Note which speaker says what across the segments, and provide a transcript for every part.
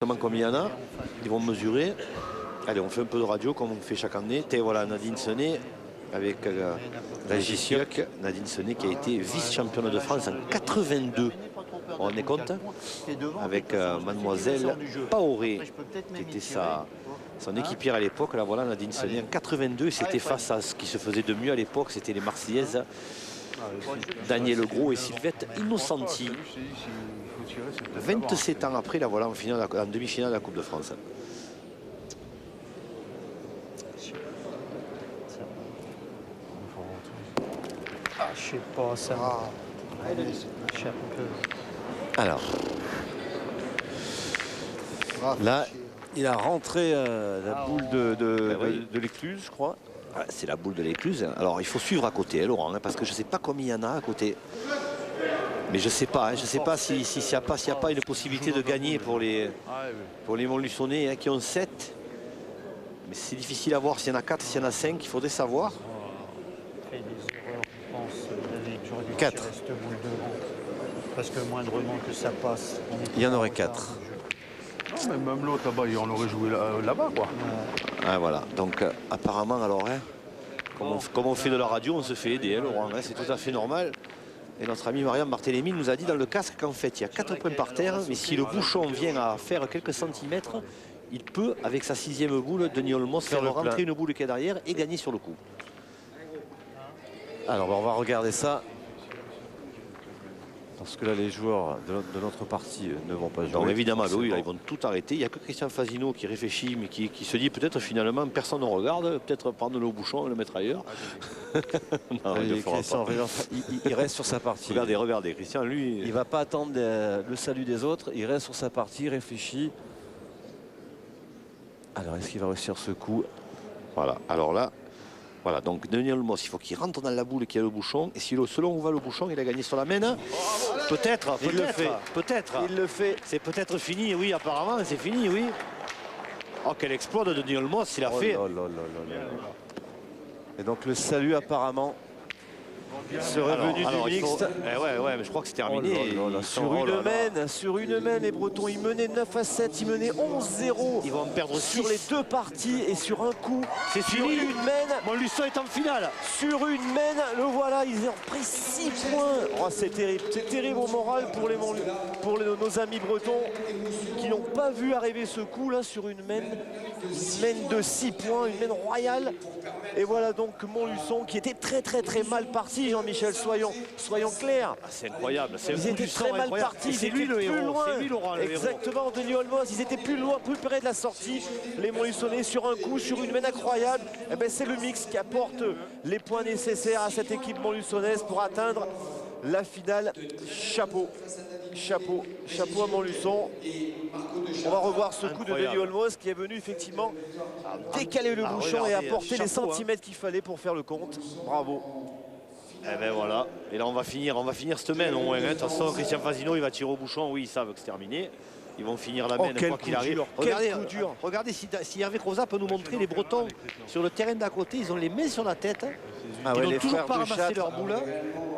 Speaker 1: Comme il y en a, ils vont mesurer. Allez, on fait un peu de radio comme on fait chaque année. Et voilà Nadine Senet avec Régis Sioc. Nadine Senet qui a été vice-championne de France en 82. On est compte avec mademoiselle Paoré qui était son équipière à l'époque. Là voilà Nadine Senet en 82. C'était face à ce qui se faisait de mieux à l'époque. C'était les Marseillaises. Daniel Gros et Sylvette Innocenti. 27 ans après, la voilà en demi-finale de la Coupe de France.
Speaker 2: Ah, je sais pas, ça va.
Speaker 1: Alors, là, il a rentré la boule de l'écluse, je crois. Ah, c'est la boule de l'écluse. Alors, il faut suivre à côté, Laurent, parce que je ne sais pas combien il y en a à côté. Mais je ne sais pas, je sais pas s'il n'y a pas une possibilité de gagner pour les Montluçonnais qui ont 7. Mais c'est difficile à voir s'il y en a 4, s'il y en a 5, il faudrait savoir. 4.
Speaker 2: Parce que moindrement que ça passe.
Speaker 1: Il y en aurait 4.
Speaker 3: Non, mais même l'autre là-bas, on aurait joué là-bas, quoi.
Speaker 1: Ah, voilà, donc apparemment, alors, hein, comme on fait de la radio, on se fait aider, hein, Laurent, hein, c'est tout à fait normal. Et notre ami Mariam Barthélémy nous a dit dans le casque qu'en fait, il y a 4 points par terre, mais si le bouchon vient à faire quelques centimètres, il peut, avec sa 6e boule, Denis Olmos, faire rentrer une boule qui est derrière et gagner sur le coup. Alors, on va regarder ça. Parce que là, les joueurs de notre partie ne vont pas jouer. Donc, évidemment, oui, là, ils vont tout arrêter. Il n'y a que Christian Fasino qui réfléchit, mais qui se dit peut-être finalement, personne ne regarde, peut-être prendre le bouchon et le mettre ailleurs. Non, Christian, il reste sur sa partie. Regardez, Christian, lui... Il ne va pas attendre le salut des autres, il reste sur sa partie, il réfléchit. Alors, est-ce qu'il va réussir ce coup? Voilà, alors là... Voilà, donc Denis Olmos, il faut qu'il rentre dans la boule qui a le bouchon. Et si selon où va le bouchon, il a gagné sur la main. Peut-être, il le fait. Peut-être. Il le fait. C'est peut-être fini, oui, apparemment, c'est fini, oui. Oh, quel exploit de Denis Olmos, il a fait. Et donc le salut, apparemment, serait venu du mixte. Ouais, mais je crois que c'est terminé. Sur une main, les Bretons, ils menaient 9-7, ils menaient 11-0. Ils vont perdre sur les 2 parties et sur un coup. C'est fini. Une main. Montluçon est en finale. Sur une main, le voilà, ils ont pris 6 points. Oh, c'est terrible au moral pour nos amis bretons qui n'ont pas vu arriver ce coup là sur une main de 6 points, une main royale. Et voilà donc Montluçon qui était très mal parti, Jean-Michel, soyons clairs. Ah, c'est incroyable. Ils étaient très mal partis, c'est lui le héros. C'est lui, Laurent, le exactement, Denis Olmos, ils étaient plus loin, plus près de la sortie. Les Montluçonnais sur un coup, sur une main incroyable. Et ben, c'est le mix qui apporte les points nécessaires à cette équipe montluçonnaise pour atteindre la finale. Chapeau à Montluçon. On va revoir ce coup de Denis Olmos qui est venu effectivement décaler le bouchon et apporter les centimètres qu'il fallait pour faire le compte. Bravo. Et ben voilà. Et là on va finir cette semaine au moins. De toute façon, Christian Fasino il va tirer au bouchon. Oui, ils savent que c'est terminé. Ils vont finir la main quoi qu'il arrive. Regardez si Hervé Crozat peut nous montrer les Bretons sur le terrain d'à côté. Ils ont les mains sur la tête. Ils n'ont toujours pas ramassé leur boule.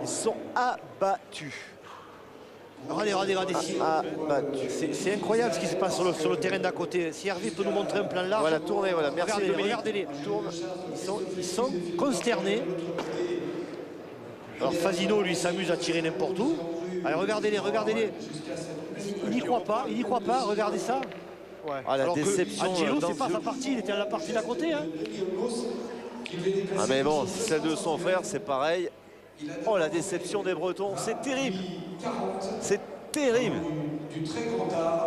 Speaker 1: Ils sont abattus. Regardez, c'est incroyable ce qui se passe sur le terrain d'à côté. Si Hervé peut nous montrer un plan large. Voilà, tournez, voilà, merci. Regardez-les. Ils sont consternés. Alors Fasino, lui, s'amuse à tirer n'importe où. Allez, regardez-les. Il n'y croit pas, regardez ça. Ouais. Ah, la alors déception. Angelo, c'est pas sa partie, il était à la partie d'à côté. Hein. Ah, mais bon, celle de son frère, c'est pareil. Oh, la déception des Bretons, c'est terrible. C'est terrible.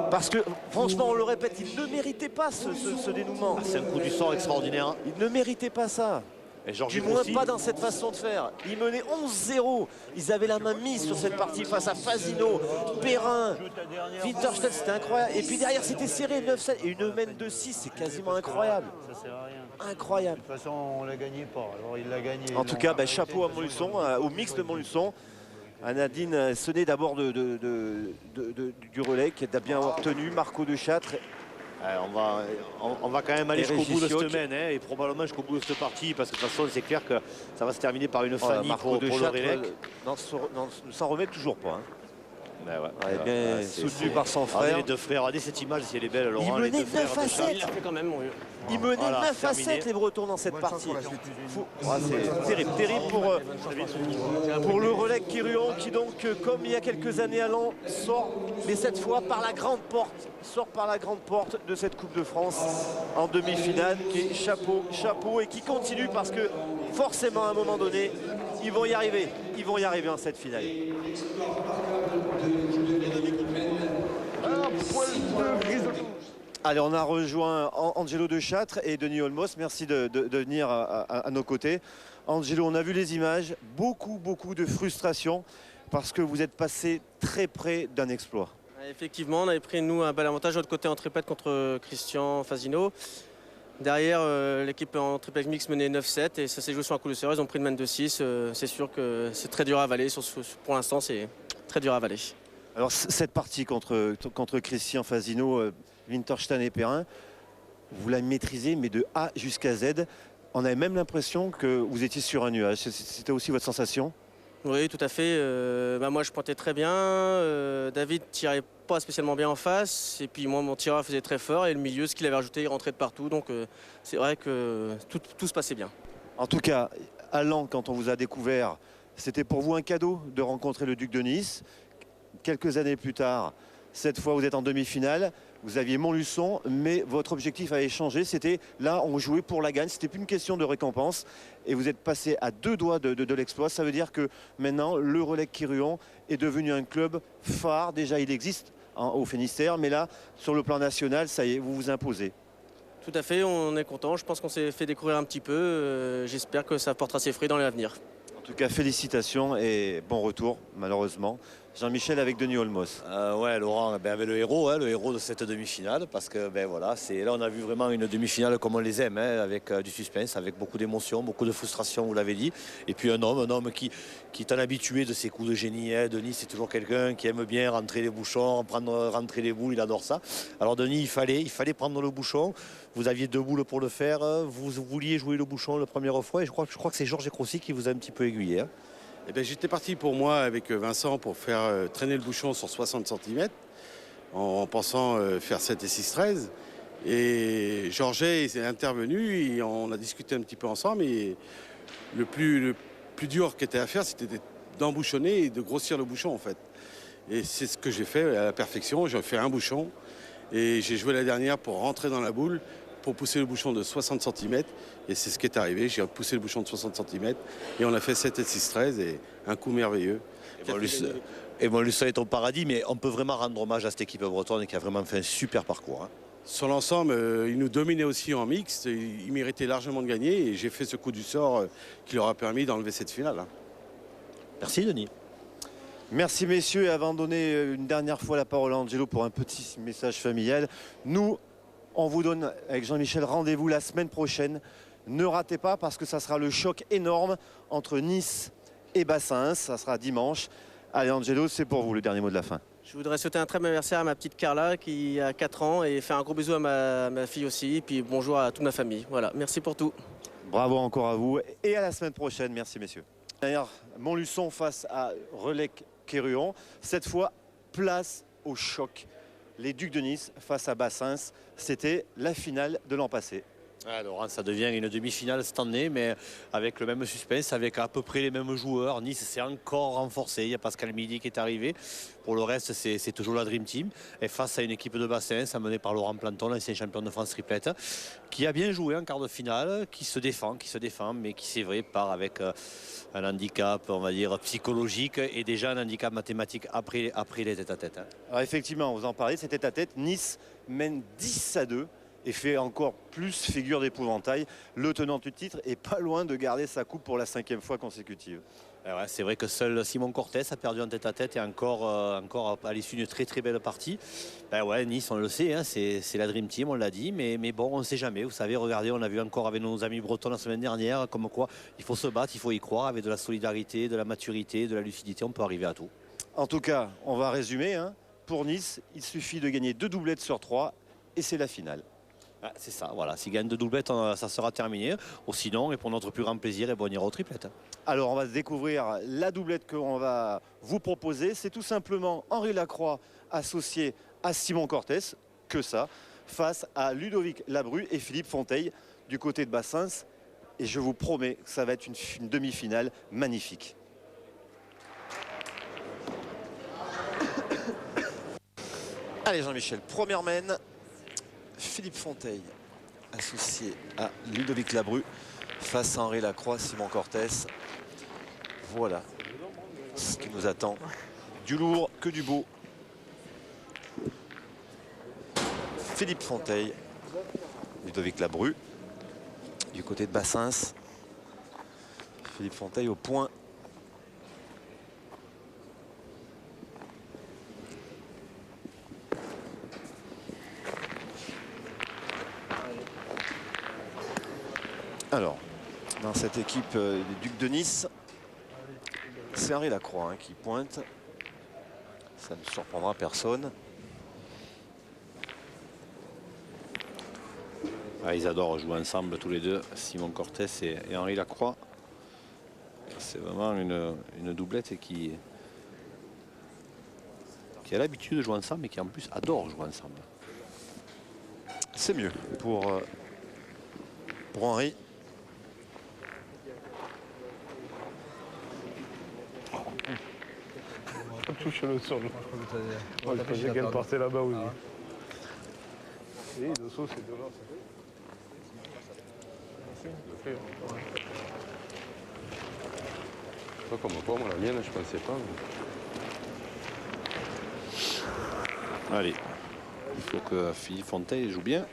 Speaker 1: Parce que, franchement, on le répète, ils ne méritaient pas ce dénouement. Ah, c'est un coup du sort extraordinaire. Hein. Ils ne méritaient pas ça. Du moins pas dans cette façon de faire. Ils menaient 11-0. Ils avaient la main mise sur cette partie face à Fasino, Perrin, Winterstedt, c'était incroyable. Et puis derrière c'était serré 9-7 et une main de 6, c'est quasiment incroyable.
Speaker 2: Ça sert à rien.
Speaker 1: Incroyable.
Speaker 2: De toute façon on la gagnait pas, alors il l'a gagné.
Speaker 1: En tout cas, ben, chapeau à Montluçon, au mix de Montluçon. À Nadine Senet d'abord du relais qui a bien tenu, Marco de Châtre. On va quand même aller jusqu'au bout de cette semaine et probablement jusqu'au bout de cette partie parce que de toute façon c'est clair que ça va se terminer par une Fanny pour le relais. Ne s'en remet toujours pas. Hein. bien soutenu par son frère.
Speaker 4: Regardez les deux frères, regardez cette image si elle est belle, Laurent.
Speaker 1: Il menait 9 à 7.
Speaker 5: Il l'a fait quand même.
Speaker 1: Il menait 9 à 7 les Bretons dans cette partie. C'est terrible, terrible pour le relais Quirion qui donc, comme il y a quelques années à Lens, sort, mais cette fois par la grande porte de cette Coupe de France en demi-finale. Et chapeau, chapeau, et qui continue parce que forcément à un moment donné, ils vont y arriver en cette finale. Allez, on a rejoint Angelo De Châtre et Denis Olmos. Merci de venir à nos côtés. Angelo, on a vu les images, beaucoup de frustration parce que vous êtes passé très près d'un exploit.
Speaker 5: Effectivement, on avait pris nous un bel avantage de l'autre côté en triplet contre Christian Fasino. Derrière, l'équipe en triplet mix menait 9-7 et ça s'est joué sur un coup de serrure. Ils ont pris une main de 6. C'est sûr que c'est très dur à avaler. Pour l'instant, c'est très dur à avaler.
Speaker 1: Alors, cette partie contre Christian Fasino, Winterstein et Perrin, vous la maîtrisez, mais de A jusqu'à Z. On avait même l'impression que vous étiez sur un nuage. C'était aussi votre sensation?
Speaker 5: Oui, tout à fait. Moi, je pointais très bien. David tirait pas spécialement bien en face. Et puis moi, mon tireur faisait très fort. Et le milieu, ce qu'il avait rajouté, il rentrait de partout. Donc c'est vrai que tout se passait bien.
Speaker 1: En tout cas, à Lens, quand on vous a découvert, c'était pour vous un cadeau de rencontrer le Duc de Nice. Quelques années plus tard, cette fois, vous êtes en demi-finale. Vous aviez Montluçon, mais votre objectif avait changé. C'était là, on jouait pour la gagne. C'était plus une question de récompense. Et vous êtes passé à 2 doigts de l'exploit. Ça veut dire que maintenant, le Relais Quirion est devenu un club phare. Déjà, il existe au Finistère, mais là, sur le plan national, ça y est, vous vous imposez.
Speaker 5: Tout à fait, on est content. Je pense qu'on s'est fait découvrir un petit peu. J'espère que ça portera ses fruits dans l'avenir.
Speaker 1: En tout cas, félicitations et bon retour, malheureusement. Jean-Michel avec Denis Olmos.
Speaker 4: Ouais, Laurent, avec le héros de cette demi-finale, parce que voilà, là on a vu vraiment une demi-finale comme on les aime, avec du suspense, avec beaucoup d'émotions, beaucoup de frustration, vous l'avez dit. Et puis un homme qui est un habitué de ces coups de génie. Denis, c'est toujours quelqu'un qui aime bien rentrer les bouchons, rentrer les boules, il adore ça. Alors Denis, il fallait prendre le bouchon. Vous aviez 2 boules pour le faire. Vous vouliez jouer le bouchon la première fois, et je crois que c'est Georges Crossi qui vous a un petit peu aiguillé.
Speaker 3: Eh bien, j'étais parti pour moi avec Vincent pour faire traîner le bouchon sur 60 cm en pensant faire 7 et 6-13. Et Georges est intervenu et on a discuté un petit peu ensemble. Et le plus dur qui était à faire, c'était d'embouchonner et de grossir le bouchon en fait. Et c'est ce que j'ai fait à la perfection. J'ai fait un bouchon et j'ai joué la dernière pour rentrer dans la boule, pour pousser le bouchon de 60 cm. Et c'est ce qui est arrivé. J'ai poussé le bouchon de 60 cm et on a fait 7 et 6-13 et un coup merveilleux.
Speaker 4: Et Montluçon est au paradis, mais on peut vraiment rendre hommage à cette équipe bretonne qui a vraiment fait un super parcours.
Speaker 3: Sur l'ensemble, ils nous dominaient aussi en mixte. Ils méritaient largement de gagner et j'ai fait ce coup du sort qui leur a permis d'enlever cette finale.
Speaker 4: Merci Denis.
Speaker 1: Merci messieurs. Et avant de donner une dernière fois la parole à Angelo pour un petit message familial, nous, on vous donne avec Jean-Michel rendez-vous la semaine prochaine. Ne ratez pas parce que ça sera le choc énorme entre Nice et Bassins. Ça sera dimanche. Allez Angelo, c'est pour vous le dernier mot de la fin.
Speaker 5: Je voudrais souhaiter un très bon anniversaire à ma petite Carla qui a 4 ans et faire un gros bisou à ma fille aussi. Et puis bonjour à toute ma famille. Voilà, merci pour tout.
Speaker 1: Bravo encore à vous et à la semaine prochaine. Merci messieurs. D'ailleurs, Montluçon face à Relais Quirion. Cette fois, place au choc. Les Ducs de Nice face à Bassins. C'était la finale de l'an passé.
Speaker 4: Alors ça devient une demi-finale cette année, mais avec le même suspense, avec à peu près les mêmes joueurs. Nice s'est encore renforcé, il y a Pascal Midi qui est arrivé. Pour le reste, c'est toujours la Dream Team. Et face à une équipe de Bassins, amenée par Laurent Planton, l'ancien champion de France triplette, qui a bien joué en quart de finale, qui se défend, mais qui c'est vrai part avec un handicap, on va dire, psychologique et déjà un handicap mathématique après les tête-à-tête.
Speaker 1: Alors effectivement, vous en parlez, c'est tête-à-tête. Nice mène 10-2. Et fait encore plus figure d'épouvantail. Le tenant du titre est pas loin de garder sa coupe pour la 5e fois consécutive.
Speaker 4: Ouais, c'est vrai que seul Simon Cortés a perdu en tête-à-tête et encore à l'issue d'une très belle partie. Nice, on le sait, c'est la Dream Team, on l'a dit, mais bon, on ne sait jamais. Vous savez, regardez, on a vu encore avec nos amis bretons la semaine dernière, comme quoi il faut se battre, il faut y croire, avec de la solidarité, de la maturité, de la lucidité, on peut arriver à tout.
Speaker 1: En tout cas, on va résumer. Pour Nice, il suffit de gagner 2 doublettes sur 3 et c'est la finale.
Speaker 4: Ah, c'est ça, voilà. S'il gagne 2 doublettes, ça sera terminé. Ou sinon, et pour notre plus grand plaisir, on ira aux triplettes.
Speaker 1: Alors, on va découvrir la doublette qu'on va vous proposer. C'est tout simplement Henri Lacroix associé à Simon Cortès, que ça, face à Ludovic Labru et Philippe Fonteille du côté de Bassens. Et je vous promets que ça va être une demi-finale magnifique. Allez Jean-Michel, première mène. Philippe Fonteille associé à Ludovic Labru face à Henri Lacroix, Simon Cortès. Voilà ce qui nous attend. Du lourd que du beau. Philippe Fonteille, Ludovic Labru du côté de Bassens. Philippe Fonteille au point. Alors, dans cette équipe des Ducs de Nice, c'est Henri Lacroix qui pointe. Ça ne surprendra personne.
Speaker 4: Ah, ils adorent jouer ensemble tous les deux, Simon Cortès et Henri Lacroix. C'est vraiment une doublette qui a l'habitude de jouer ensemble et qui en plus adore jouer ensemble.
Speaker 1: C'est mieux pour Henri.
Speaker 6: Touche-le sur le. Moi, je pensais qu'elle partait là-bas aussi. Et dessous, c'est de là. Pas comme quoi, moi, la mienne, je pensais pas. Mais...
Speaker 4: Allez, il faut que Philippe Fonteille joue bien.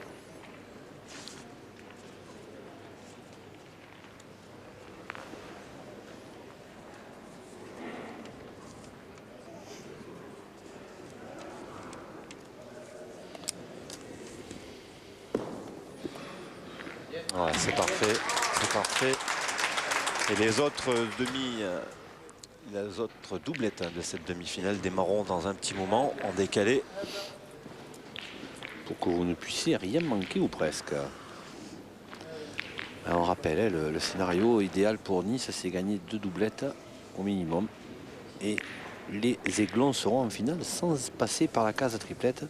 Speaker 1: Ouais, c'est parfait, c'est parfait. Et les autres les autres doublettes de cette demi-finale démarreront dans un petit moment en décalé.
Speaker 4: Pour que vous ne puissiez rien manquer ou presque. On rappelle, le scénario idéal pour Nice, c'est gagner 2 doublettes au minimum. Et les Aiglons seront en finale sans passer par la case triplette.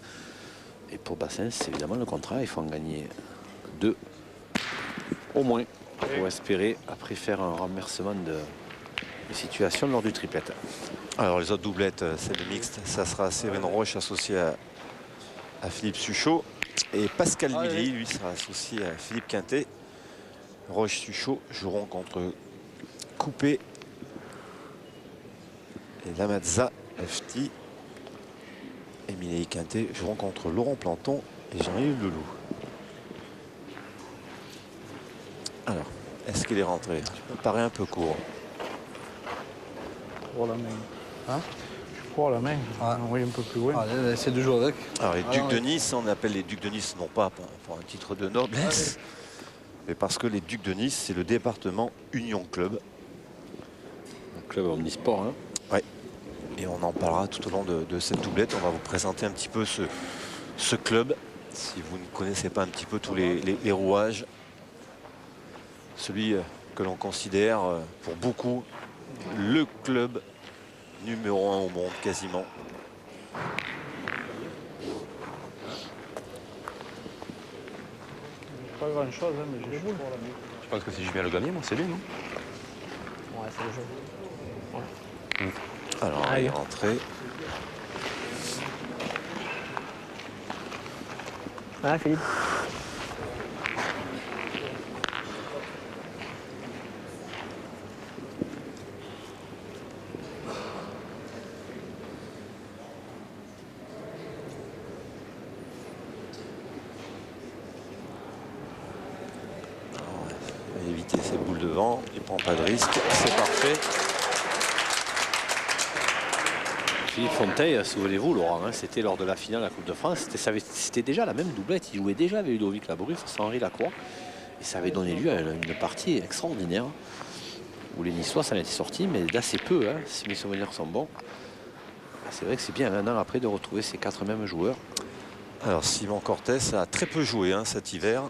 Speaker 4: Et pour Bassens, c'est évidemment le contraire, il faut en gagner 2 au moins pour espérer après faire un renversement de situation lors du triplette.
Speaker 1: Alors les autres doublettes, celle mixte, ça sera Séverine Roche associé à Philippe Suchot. Et Pascal Milly, lui, sera associé à Philippe Quintet. Roche-Suchot joueront contre Coupé et Lamazza FT. Et Milly et Quintet joueront contre Laurent Planton et Jean-Yves Leloup. Alors, est-ce qu'il est rentré? Ça me paraît un peu court.
Speaker 6: Pour la main. Hein? Pour la main. Ah. Oui, un peu plus loin.
Speaker 7: Ah, essaie de jouer avec.
Speaker 1: Alors, les Ducs de Nice, on appelle les Ducs de Nice non pas pour un titre de noblesse, mais parce que les Ducs de Nice, c'est le département Union Club.
Speaker 4: Un club omnisport, hein.
Speaker 1: Ouais. Et on en parlera tout au long de cette doublette. On va vous présenter un petit peu ce club, si vous ne connaissez pas un petit peu tous les rouages. Celui que l'on considère pour beaucoup le club numéro 1 au monde quasiment.
Speaker 6: Pas grand chose, hein, mais j'ai chaud pour la main.
Speaker 7: Je pense que si je viens le gagner, moi, c'est lui, non?
Speaker 6: Ouais, c'est le jeu. Ouais.
Speaker 1: Alors, il est rentré.
Speaker 5: Ah, Philippe.
Speaker 1: Éviter ces boules de vent, il prend pas de risque, c'est parfait.
Speaker 4: Philippe Fonteille, souvenez-vous Laurent, hein, c'était lors de la finale de la Coupe de France, c'était déjà la même doublette, il jouait déjà avec Ludovic Labru face à Henri Lacroix. Et ça avait donné lieu à une partie extraordinaire où les Niçois s'en étaient sortis, mais d'assez peu, hein, si mes souvenirs sont bons. C'est vrai que c'est bien un an après de retrouver ces 4 mêmes joueurs.
Speaker 1: Alors Simon Cortés a très peu joué hein, cet hiver.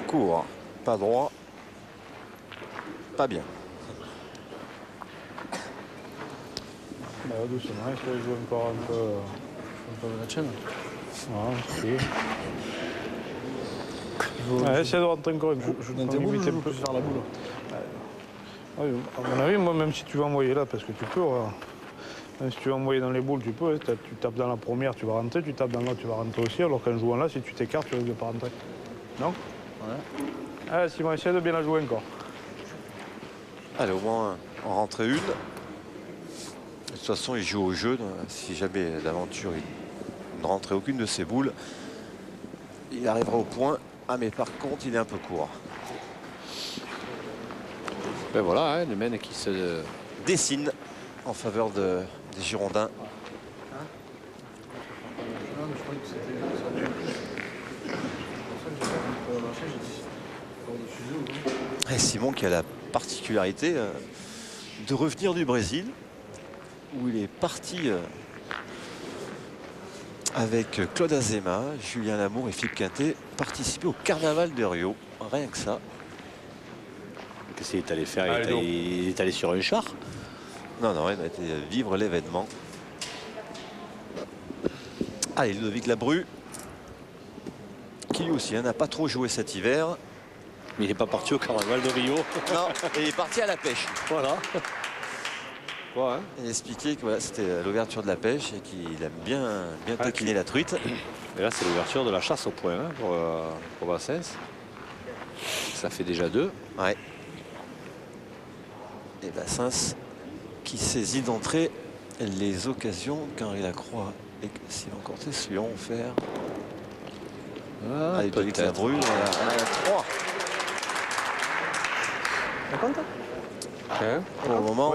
Speaker 1: Court, pas droit, pas bien.
Speaker 6: Bah, doucement, il faut jouer encore un peu la chaîne. Ouais, essaye de rentrer encore un peu. Je dans tes boules, je peux faire la boule. Ouais, à mon avis, moi, même si tu vas envoyer là, parce que tu peux, même si tu vas envoyer dans les boules, tu peux. Tu tapes dans la première, tu vas rentrer, tu tapes dans l'autre, tu vas rentrer aussi. Alors qu'en jouant là, si tu t'écartes, tu risques de pas rentrer. Non? Ouais. Allez, Simon, essaye de bien la jouer encore.
Speaker 1: Allez, au moins en rentrer une. De toute façon, il joue au jeu. Si jamais l'aventure ne rentrait aucune de ses boules, il arrivera au point. Ah, mais par contre, il est un peu court.
Speaker 7: Ben voilà, hein, le mène qui se
Speaker 1: Dessine en faveur des Girondins. Et Simon qui a la particularité de revenir du Brésil, où il est parti avec Claude Azema, Julien Lamour et Philippe Quintet, participer au Carnaval de Rio. Rien que ça.
Speaker 4: Qu'est-ce qu'il est allé faire? Il est allé sur un char?
Speaker 1: Non, non, il a été vivre l'événement. Allez, Ludovic Labru, qui lui aussi n'a pas trop joué cet hiver.
Speaker 4: Mais il n'est pas parti au Carnaval de Rio.
Speaker 1: Non, il est parti à la pêche.
Speaker 4: Voilà.
Speaker 1: Ouais. Il a expliqué que voilà, c'était l'ouverture de la pêche et qu'il aime bien taquiner la truite.
Speaker 4: Et là, c'est l'ouverture de la chasse au point hein, pour Bassens. Ça fait déjà 2.
Speaker 1: Ouais. Et Bassens qui saisit d'entrée les occasions qu'Henri Lacroix et Simon Cortés lui ont offert.
Speaker 4: Ah,
Speaker 1: Ludovic Labru, voilà, 3. Pour le moment,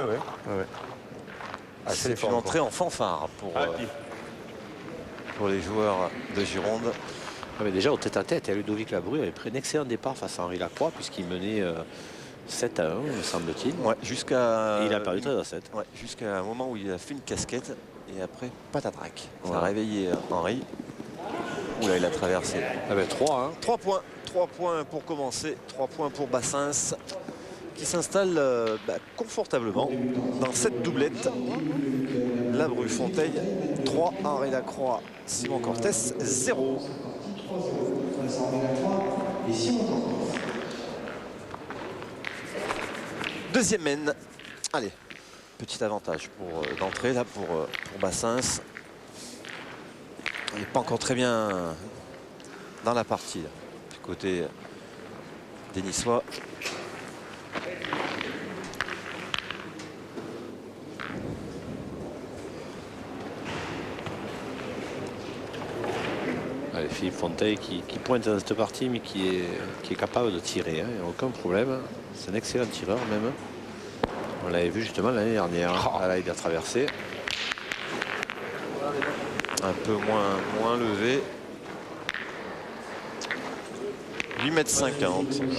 Speaker 1: c'est une entrée en fanfare pour les joueurs de Gironde.
Speaker 4: Ah, mais déjà au tête-à-tête, Ludovic Labru avait pris un excellent départ face à Henri Lacroix puisqu'il menait 7-1, me semble-t-il.
Speaker 1: Ouais, jusqu'à.
Speaker 4: Il a perdu 13-7.
Speaker 1: Ouais, jusqu'à un moment où il a fait une casquette et après patatrac. Ça a réveillé Henri. Oula, il a traversé.
Speaker 4: Ah ben 3, hein.
Speaker 1: 3 points. 3 points pour commencer. 3 points pour Bassens qui s'installe confortablement dans cette doublette. Labru Fonteille 3, Henri Lacroix, Simon Cortés 0. Deuxième mène. Allez, petit avantage d'entrée là pour Bassens. Il n'est pas encore très bien dans la partie là, du côté des Niçois.
Speaker 4: Allez, Philippe Fonteille qui pointe dans cette partie mais qui est capable de tirer, hein, il n'y a aucun problème. C'est un excellent tireur même. On l'avait vu justement l'année dernière. Là, il a traversé.
Speaker 1: Un peu moins levé. 8,50 m.